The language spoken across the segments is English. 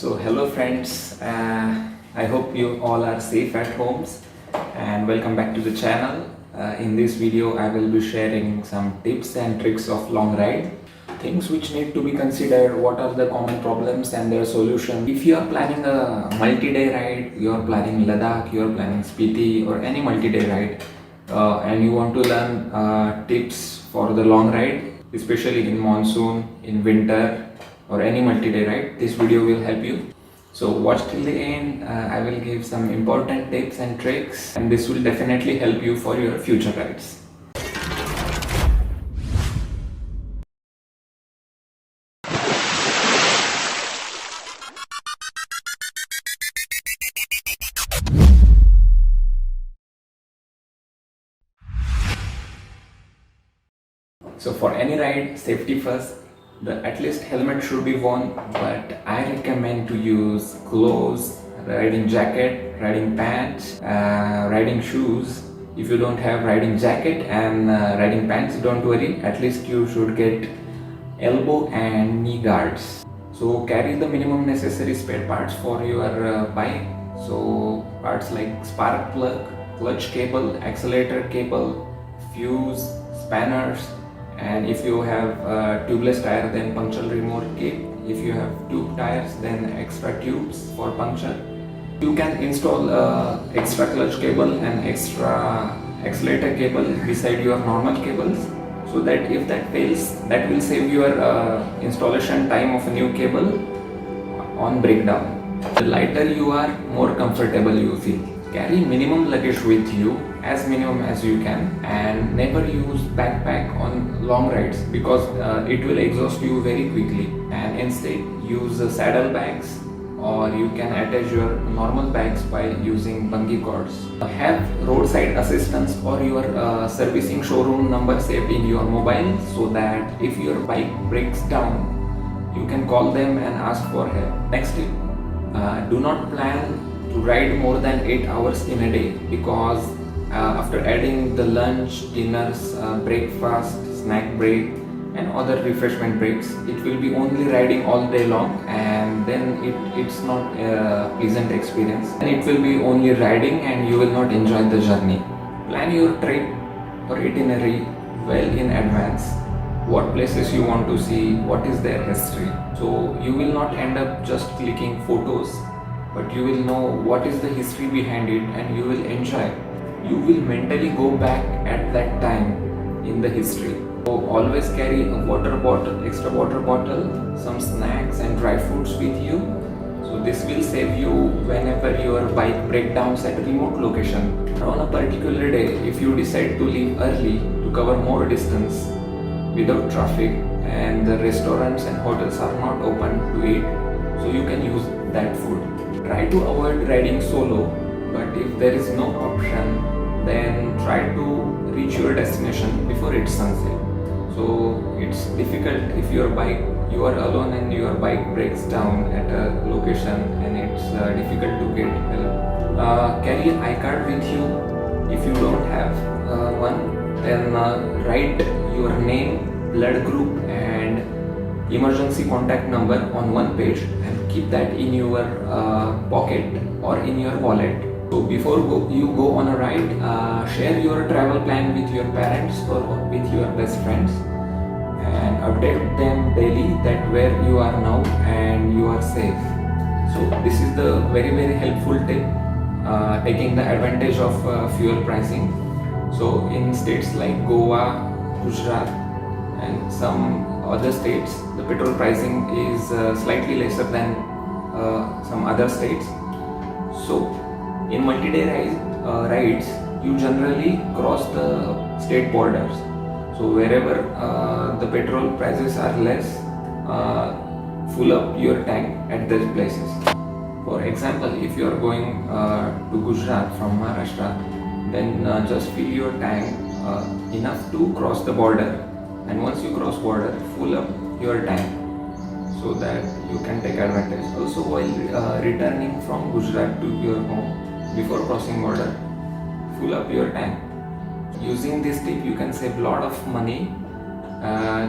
So hello friends, I hope you all are safe at homes and welcome back to the channel. In this video I will be sharing some tips and tricks of long ride. Things which need to be considered, what are the common problems and their solution. If you are planning a multi-day ride, you are planning Ladakh, you are planning Spiti or any multi-day ride and you want to learn tips for the long ride, especially in monsoon, in winter or any multi-day ride, this video will help you. So watch till the end. I will give some important tips and tricks and this will definitely help you for your future rides. So for any ride, safety first. At least helmet should be worn, but I recommend to use gloves, riding jacket, riding pants, riding shoes. If you don't have riding jacket and riding pants, don't worry, at least you should get elbow and knee guards. So carry the minimum necessary spare parts for your bike. So parts like spark plug, clutch cable, accelerator cable, fuse, spanners, and if you have a tubeless tire, then puncture remover kit. If you have tube tires, then extra tubes for puncture. You can install extra clutch cable and extra accelerator cable beside your normal cables, so that if that fails, that will save your installation time of a new cable on breakdown. The lighter you are, more comfortable you feel. Carry minimum luggage with you, as minimum as you can, and never use backpack on long rides because it will exhaust you very quickly, and instead use saddle bags, or you can attach your normal bags by using bungee cords. Have roadside assistance or your servicing showroom number saved in your mobile, so that if your bike breaks down, you can call them and ask for help. Next tip, do not plan to ride more than 8 hours in a day, because after adding the lunch, dinners, breakfast, snack break and other refreshment breaks, it will be only riding all day long, and then it's not a pleasant experience, and it will be only riding and you will not enjoy the journey. Plan your trip or itinerary well in advance. What places you want to see, what is their history, so you will not end up just clicking photos, but you will know what is the history behind it and you will enjoy. You will mentally go back at that time in the history. So always carry a water bottle, extra water bottle, some snacks and dry fruits with you. So this will save you whenever your bike breakdowns at a remote location. On a particular day, if you decide to leave early to cover more distance without traffic and the restaurants and hotels are not open to eat, so you can use that food. Try to avoid riding solo, but if there is no option, then try to reach your destination before it's sunset. So it's difficult if you are alone and your bike breaks down at a location, and it's difficult to get help. Carry an iCard with you. If you don't have one, then write your name, blood group and emergency contact number on one page and keep that in your pocket or in your wallet. So before you go on a ride, share your travel plan with your parents or with your best friends, and update them daily that where you are now and you are safe. So this is the very helpful tip, taking the advantage of fuel pricing. So in states like Goa, Gujarat and some other states, the petrol pricing is slightly lesser than some other states. So in multi-day rides, you generally cross the state borders. So wherever the petrol prices are less, fill up your tank at those places. For example, if you are going to Gujarat from Maharashtra, then just fill your tank enough to cross the border, and once you cross border, fill up your tank so that you can take advantage. Also, while returning from Gujarat to your home, before crossing border, fill up your tank. Using this tip, you can save a lot of money.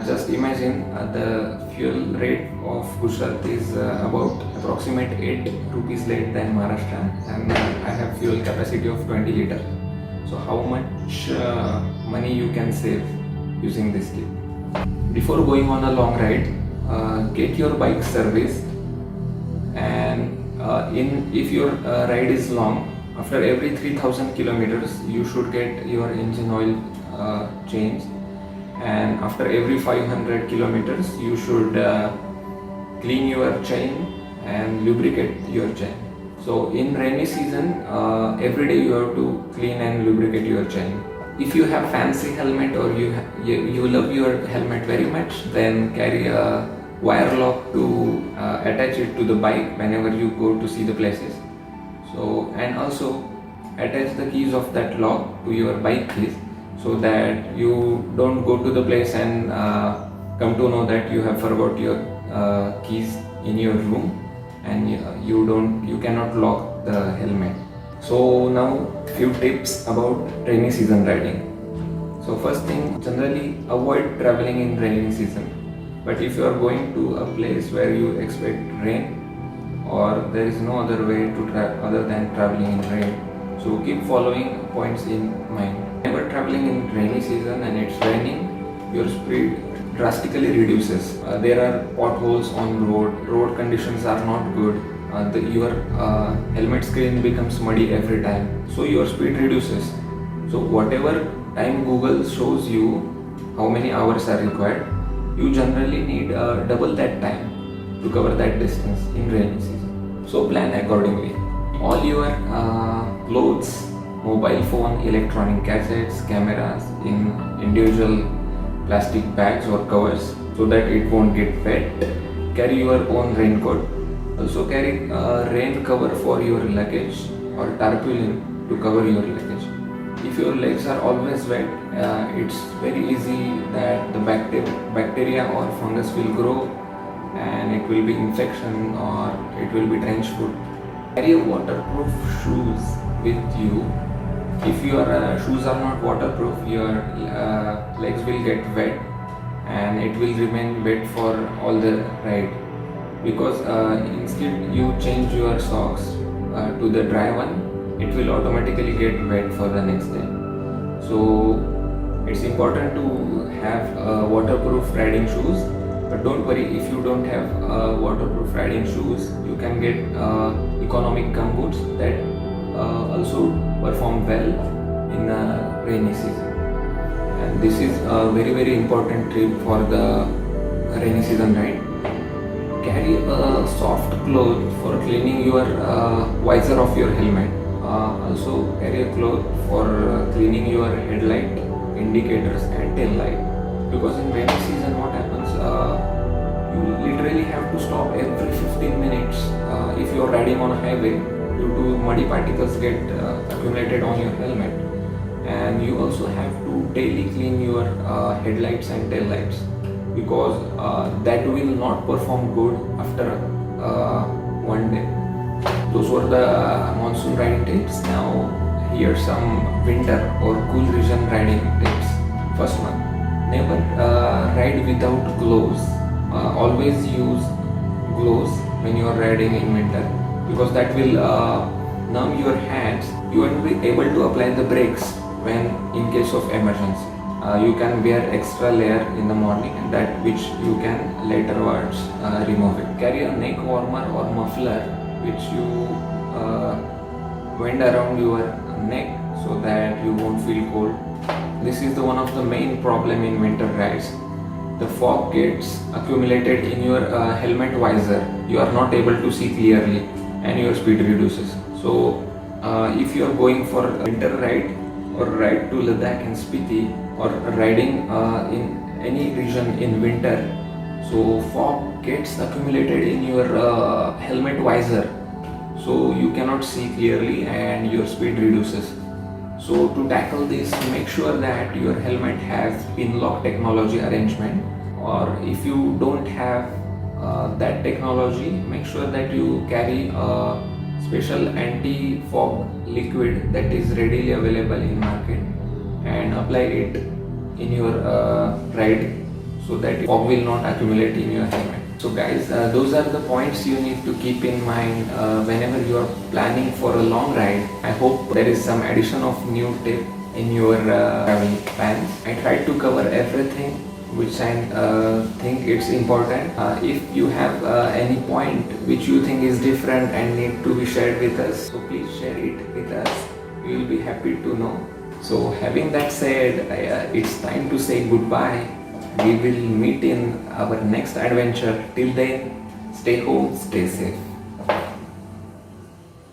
Just imagine the fuel rate of Gujarat is about approximate 8 rupees late than Maharashtra, and I have fuel capacity of 20 liter. So how much money you can save using this tip? Before going on a long ride, get your bike serviced, and if your ride is long, after every 3000 kilometers you should get your engine oil changed, and after every 500 kilometers you should clean your chain and lubricate your chain. So in rainy season, every day you have to clean and lubricate your chain. If you have fancy helmet or you love your helmet very much, then carry a wire lock to attach it to the bike whenever you go to see the places. So, and also attach the keys of that lock to your bike keys, so that you don't go to the place and come to know that you have forgot your keys in your room, and you cannot lock the helmet. So now few tips about rainy season riding. So first thing, generally avoid traveling in rainy season. But if you are going to a place where you expect rain, or there is no other way to other than traveling in rain, so keep following points in mind. Whenever traveling in rainy season and it's raining, your speed drastically reduces. There are potholes on road conditions are not good. Your helmet screen becomes muddy every time, so your speed reduces. So whatever time Google shows you how many hours are required, you generally need double that time to cover that distance in rainy season. So plan accordingly. All your clothes, mobile phone, electronic gadgets, cameras in individual plastic bags or covers, so that it won't get wet. Carry your own raincoat. Also carry a rain cover for your luggage or tarpaulin to cover your luggage. If your legs are always wet, it's very easy that the bacteria or fungus will grow, and it will be infection or it will be trench foot. Carry waterproof shoes with you. If your shoes are not waterproof, your legs will get wet and it will remain wet for all the ride, because instead you change your socks to the dry one, it will automatically get wet for the next day. So it's important to have waterproof riding shoes, but don't worry if you don't have waterproof riding shoes, you can get economic gum boots that also perform well in rainy season. And this is a very important tip for the rainy season ride. Carry a soft cloth for cleaning your visor of your helmet. Also carry a cloth for cleaning your headlight, indicators and tail light, because in rainy season what happens, you literally have to stop every 15 minutes if you are riding on a highway, due to muddy particles get accumulated on your helmet, and you also have to daily clean your headlights and tail lights, because that will not perform good after one day. Those were the monsoon riding tips. Now here's some winter or cool region riding tips. First one, never ride without gloves. Always use gloves when you are riding in winter, because that will numb your hands. You won't be able to apply the brakes when in case of emergency. You can wear extra layer in the morning, and that which you can later remove it. Carry a neck warmer or muffler which you wind around your neck, so that you won't feel cold. This is the one of the main problem in winter rides. The fog gets accumulated in your helmet visor. You are not able to see clearly and your speed reduces. So if you are going for a winter ride or ride to Ladakh and Spiti, or riding in any region in winter, so fog gets accumulated in your helmet visor, so you cannot see clearly and your speed reduces. So to tackle this, make sure that your helmet has pin lock technology arrangement, or if you don't have that technology, make sure that you carry a special anti-fog liquid that is readily available in market, and apply it in your ride, so that fog will not accumulate in your helmet. So guys, those are the points you need to keep in mind whenever you are planning for a long ride. I hope there is some addition of new tip in your travel plans. I tried to cover everything which I think it's important. If you have any point which you think is different and need to be shared with us, so please share it with us. We will be happy to know. So having that said, it's time to say goodbye. We will meet in our next adventure. Till then, stay home, stay safe.